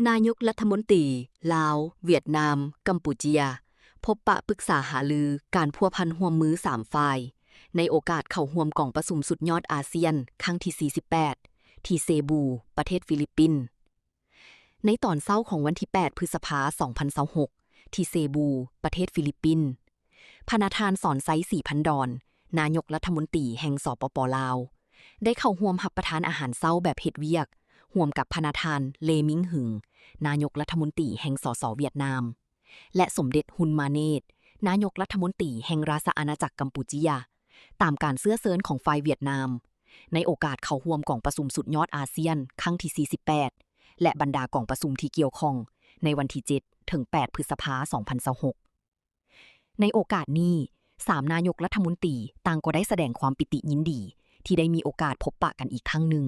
นายกรัฐมนตรีลาวเวียดนามกัมพูเชียพบปะปรึกษาหารือการพัวพันร่วมมือ3ฝ่ายในโอกาสเข้าร่วมกองประชุมสุดยอดอาเซียนครั้งที่48ที่เซบูประเทศฟิลิปปินส์ในตอนเช้าของวันที่8พฤษภาคม2026ที่เซบูประเทศฟิลิปปินส์พนาธานสอนไซศรีพันดอนนายกรัฐมนตรีแห่งสปป.ลาวได้เข้าร่วมรับประทานอาหารเช้าแบบเฮ็ดเวียกร่วมกับพนาธานเลมิงหึงนายกรัฐมนตรีแห่งสสเวียดนามและสมเด็จฮุนมาเนตนายกรัฐมนตรีแห่งราชอาณาจักรกัมพูชีตามการเสื้อเซินของฝ่ายเวียดนามในโอกาสเข้าร่วมกองประชุมสุดยอดอาเซียนครั้งที่48และบรรดากองประชุมที่เกี่ยวข้องในวันที่7ถึง8พฤษภาคม2026ในโอกาสนี้3นายกรัฐมนตรีต่างก็ได้แสดงความปิติยินดีที่ได้มีโอกาสพบปะกันอีกครั้งหนึ่ง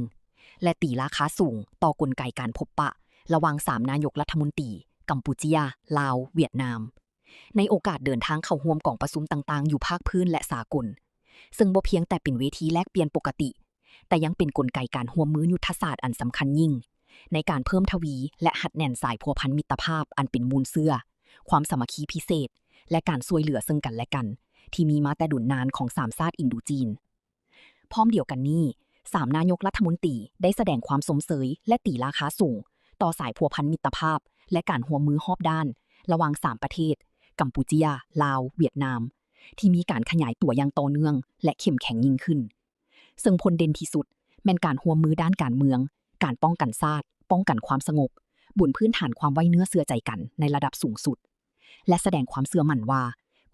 และตีราคาสูงต่อกลไกการพบปะระหว่าง3นายกรัฐมนตรีกัมพูชีลาวเวียดนามในโอกาสเดินทางเข้าร่วมกองประชุมต่างๆอยู่ภาคพื้นและสากลซึ่งบ่เพียงแต่เป็นเวทีแลกเปลี่ยนปกติแต่ยังเป็นกลไกการร่วมมือยุทธศาสตร์อันสำคัญยิ่งในการเพิ่มทวีและหัดแน่นสายพัวพันมิตรภาพอันเป็นมูลเสื่อความสามัคคีพิเศษและการช่วยเหลือซึ่งกันและกันที่มีมาแต่ดุนนานของ3ชาติอินโดจีนพร้อมเดียวกันนี้3นายกรัฐมนตรีได้แสดงความสมเสยและตีราคาสูงต่อสายพัวพันมิตรภาพและการร่วมมือรอบด้านระหว่าง3ประเทศกัมพูชีลาวเวียดนามที่มีการขยายตัวอย่างต่อเนื่องและเข้มแข็งยิ่งขึ้นซึ่งผลเด่นที่สุดแม่นการร่วมมือด้านการเมืองการป้องกันชาติป้องกันความสงบบนพื้นฐานความไว้เนื้อเชื่อใจกันในระดับสูงสุดและแสดงความเชื่อมั่นว่า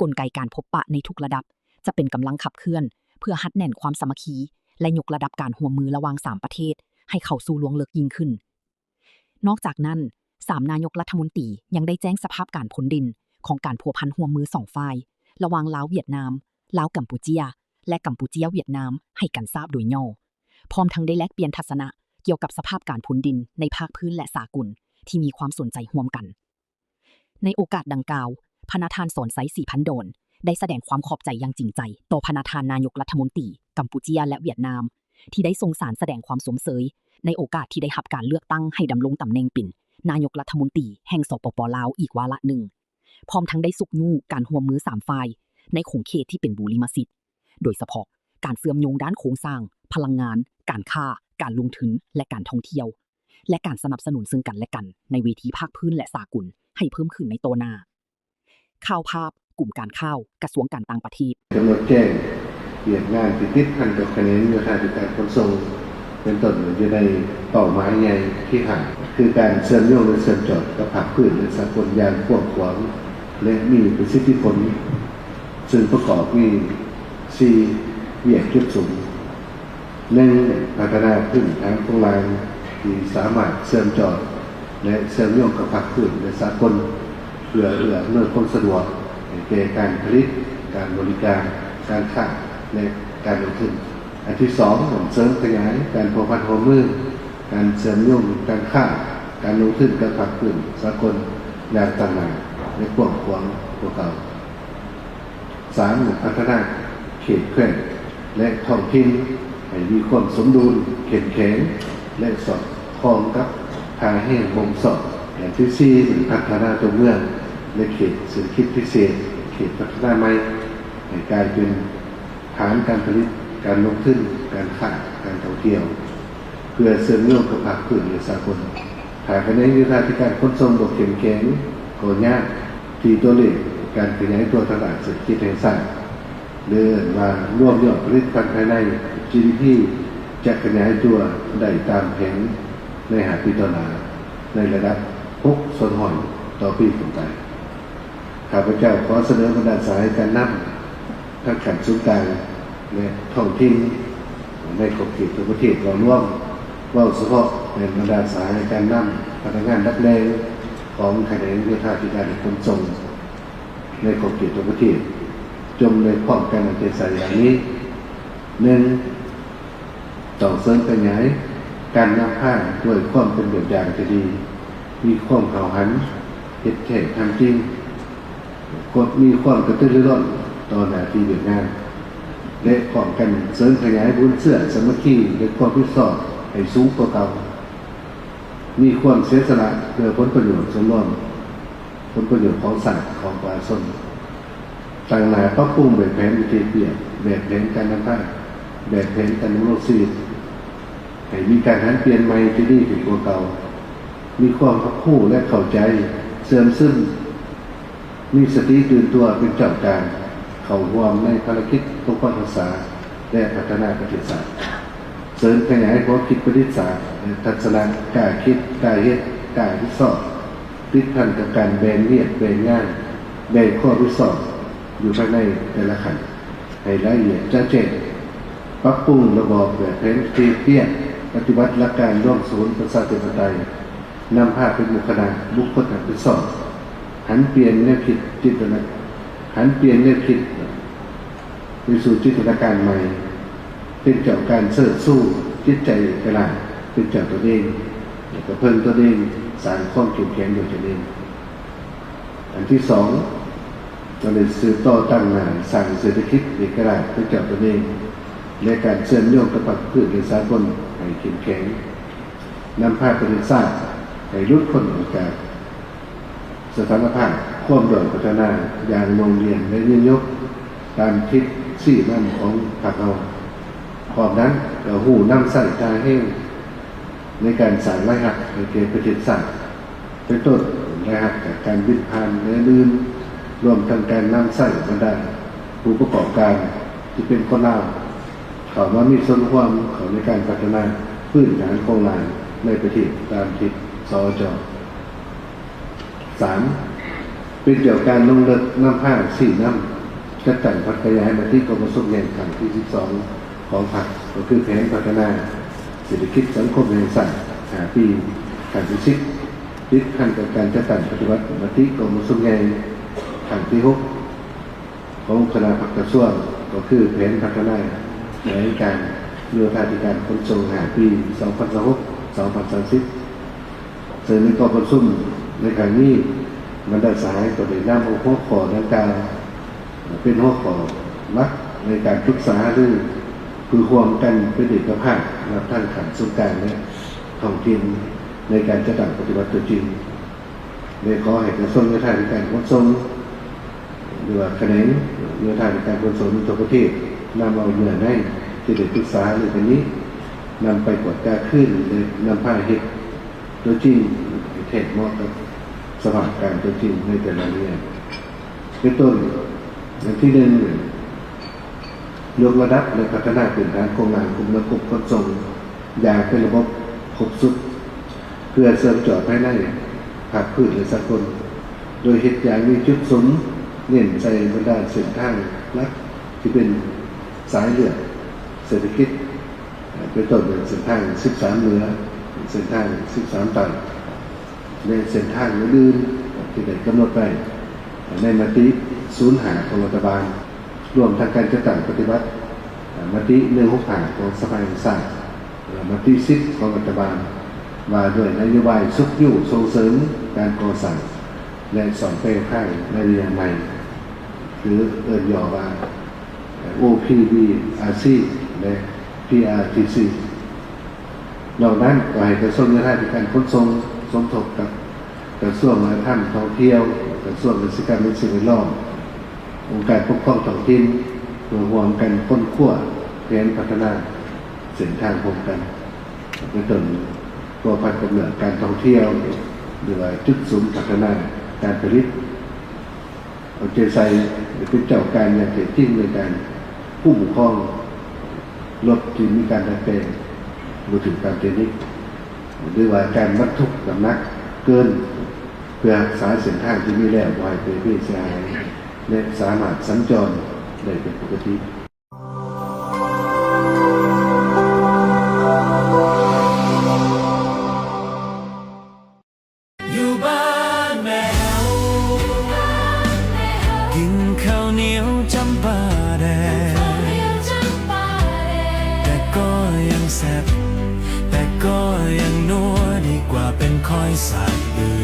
กลไกการพบปะในทุกระดับจะเป็นกำลังขับเคลื่อนเพื่อหัดแน่นความสามัคคีและยกระดับการร่วมมือระหว่าง3ประเทศให้เข้าสู่ล่วงลึกยิ่งขึ้นนอกจากนั้น3นายกรัฐมนตรียังได้แจ้งสภาพการพ้นดินของการพัวพันร่วมมือ2ฝ่ายระหว่างลาวเวียดนามลาวกัมพูชีและกัมพูชีเวียดนามให้กันทราบโดยย่อพร้อมทั้งได้แลกเปลี่ยนทัศนะเกี่ยวกับสภาพการพ้นดินในภาคพื้นและสากลที่มีความสนใจร่วมกันในโอกาสดังกล่าวพนาธานสอนไซศรีพันดอนได้แสดงความขอบใจอย่างจริงใจต่อพนาธานนายกรัฐมนตรีกัมพูชีและเวียดนามที่ได้ทรงสารแสดงความสมเสยในโอกาสที่ได้รับการเลือกตั้งให้ดำรงตำแหน่งเป็นนายกรัฐมนตรีแห่งสปป.ลาวอีกวาระหนึ่งพร้อมทั้งได้สุกยู่การร่วมมือ3ฝ่ายในขงเขตที่เป็นบูริมสิทธิ์โดยเฉพาะการเชื่อมโยงด้านโครงสร้างพลังงานการค้าการลงทุนและการท่องเที่ยวและการสนับสนุนซึ่งกันและกันในเวทีภาคพื้นและสากลให้เพิ่มขึ้นในโตหน้าข่าวภาพกลุ่มการข้าวกระทรวงการต่างประเทศกำหนดแจ้งเปลี่ยนงานติดพันกับคะแนนโยธาธิการขนส่งเป็นต้นอยู่ในเป้าหมายใหญ่ที่หาคือการเชื่อมโยงและเชื่อมจอดกับภาคพื้นและสากลอย่างกว้างขวางและมีประสิทธิผลซึ่งประกอบมี4เวียกจุดสูง1พัฒนาพื้นทางของลางที่สามารถเชื่อมจอดและเชื่อมโยงกับภาคพื้นและสากลเพื่ออำนวยความสะดวกแก่การผลิตการบริการการค้าและการลงทุนอันที่2เสริมขยายการพัวพันร่วมมือการเชื่อมโยงการค้าการลงทุนกับภาคพื้นสากลอย่างต่างๆและกว้างขวางกว่าเก่า3พัฒนาเขตแคว้นและท้องถิ่นให้มีความสมดุลเข้มแข็งและสอดคล้องกับทางแห่งบ่มสอดอย่างที่4พัฒนาตัวเมืองและเขตเศรษฐกิจพิเศษเขตพัฒนาใหม่ให้กลายเป็นฐานการผลิตการลงทุนการค้าการท่องเที่ยวเพื่อเสริมโยงกับภาคพื้นและสากลถ้าคะแนนยุทธาธิการขนส่งบ่เข้มแข็งก็ยากที่ตัวเลขการขยายตัวตลาดเศรษฐกิจแห่งชาติหรือว่ารวมยอดผลิตภัณฑ์ภายใน GDP จะขยายตัวได้ตามแผนใน5 ปีต่อหน้าในระดับ6ส่วนหอยต่อปีขึ้นไปข้าพเจ้าขอเสนอบรรดาสายการนำทั้งขันศูนย์กลางและท้องถิ่นในขอบเขตทั่วประเทศเราร่วมว่าเฉพาะในบรรดาสายการนำพนักงานรับแรงของคะแนนโยธาธิการขนส่งในขอบเขตทั่วประเทศจงในพร้อมกันในใจอย่างนี้1ต้องเสริมขยายการนำผ้าด้วยความเป็นแบบอย่างที่ดีมีความเข้าหันเหตุแท้ทำจริงกดมีความกระตือรือร้นต่อหน้าที่เวียดนามและพร้อมกันเสริมขยายบุญเสื่อสามัคคีและความพิเศษให้สูงกว่าเก่า มีความเสียสละเพื่อผลประโยชน์ส่วนรวมผลประโยชน์ของสัตว์ของประชาชนต่างหลายปรับปรุงแบบแผนวิธีเปลี่ยนแบบแผนการนำผ้าแบบแผนการดำรงชีวิตให้มีการหันเปลี่ยนใหม่ที่ดีถึงกว่าเก่ามีความพักคู่และเข้าใจเสื่อมซึมมีสติตื่นตัวเป็นเจ้าการเข้าร่วมในภารกิจปกป้องรักษาและพัฒนาประเทศชาติเสริมขยายความคิดประดิษฐ์ศาสตร์ทัศนะกล้าคิดกล้าเฮ็ดกล้าวิสอบติดพันกับการแบ่งเรียกแบ่งงานแบ่งข้อวิสอบอยู่ภายในแต่ละขั้นให้รายละเอียดชัดเจนปรับปรุงระบอบแบบแผนที่เพี้ยนปฏิบัติหลักการร่วมศูนย์ประชาธิปไตยนำภาพเป็นบุคคลบุคคลหันไปสอบหันเปลี่ยนแนวคิดจิตนาหันเปลี่ยนแนวคิดไปสู่จิตนาการใหม่เป็นเจ้าการเสิร์ชสู้จิตใจกระลาเป็นเจ้าตัวเองแล้วก็เพิ่มตัวเองสร้างความเข้มแข็งโดยตัวเองอันที่สองเราได้สืบต่อตั้งงานสร้างเศรษฐกิจเอกราชเป็นเจ้าตัวเองและการเชื่อมโยงกับพืชในสากลให้เข้มแข็งนำภาพประวัติศาสตร์ให้รุดพ้นออกจากสถานภาพความโดดพัฒนาอย่างโรงเรียนและยืนยกตามทิศสี่นั่นของพรรคเราพร้อมนั้นเราหูนำใส่ตาแห้งในการสร้างรายหักให้เกิดประเทศศาสตร์เป็นต้นรายหักจากการวิพานและลื่นรวมทั้งการนำใส่บรรดาผู้ประกอบการที่เป็นคนลาวเขาว่ามีส่วนร่วมเขาในการพัฒนาพื้นฐานโครงสร้างในประเทศตามทิศสจ3เป็นเกี่ยวกับการลงลึกน้ำผ้าสี่น้ำจัดตั้งพัฒนามาที่กรมสุขแห่งครั้งที่12ของพรรคก็คือแผนพัฒนาเศรษฐกิจสังคมแห่งชาติ5 ปีการที่10ติดขั้นกับการจัดตั้งปฏิวัติมาที่กรมสุขแห่งครั้งที่6ของคณะพรรคกระทรวงก็คือแผนพัฒนาในการโยธาธิการขนส่ง5 ปี2016-2030เสริมในกองประชุมในครั้งนี้บรรดาสายก็ได้นำหัวข้อดังกล่าวเป็นหัวข้อมักในการปรึกษาเรื่องคือความกันเป็นเอกภาพรับท่านขันสุนการและท้องถิ่นในการจัดตั้งปฏิบัติตัวจริงในขอให้กระทรวงโยธาธิการขนส่งหรือว่าแขนงโยธาธิการขนส่งทั่วประเทศนำเอาเนื้อในที่ได้ปรึกษาเรื่องนี้นำไปกดการขึ้นเลยนำผ้าเห็ดตัวจริงเทศมอกับสภาพการตัวจริงในแต่ละเรื่องเป็นต้นอย่างที่1ยกระดับและพัฒนาพื้นฐานโครงสร้างคุมระบบขนส่งอย่างเป็นระบบครบสุดเพื่อเสริมจอดภายในภาคพื้นและสากลโดยเหตุอย่างมีจุดสมเน้นใจบรรดาเส้นทางลักที่เป็นสายเลือดเศรษฐกิจเป็นต้นเป็นเส้นทาง13เหนือเส้นทาง13ใต้ในเส้นทางอื่นที่ได้กำหนดไว้ในมติ05ของรัฐบาลรวมทั้งการจัดตั้งปฏิบัติมติ165ของสภาแห่งชาติมติ10ของรัฐบาลว่าด้วยนโยบายสุขอยู่ส่งเสริมการก่อสร้างและสอนแปลงค่ายในเรียนใหม่หรือย่อว่า OPBRC และ PRTC นอกนั้นก็ให้กระทรวงโยธาธิการขนส่งสมทบกับกระทรวงวัฒนธรรมท่องเที่ยวกระทรวงเกษตรกรรมและสิ่งแวดล้อมองค์การปกครองท้องถิ่นรวมกันค้นคว้าแผนพัฒนาเส้นทางร่วมกันเป็นต้นตัวพันกำเนิดการท่องเที่ยวหรือว่าจุดศูนย์พัฒนาการผลิตเอาใจใส่เป็นเจ้าการอย่างเต็มที่ในการผู้ปกครองลดที่มีการดัดแปลงรวมถึงการเทคนิคหรือว่าการบรรทุกน้ำหนักเกินเพื่อรักษาเส้นทางที่มีแล้วไว้เป็นเสียหายและสามารถสัญจรได้เป็นปกติอยู่บ้านแม่เฮากินข้าวเหนียวจำปาแดงแต่ก็ยังแซ่บแต่ก็ยังนัวดีกว่าเป็นคอยสายเดือ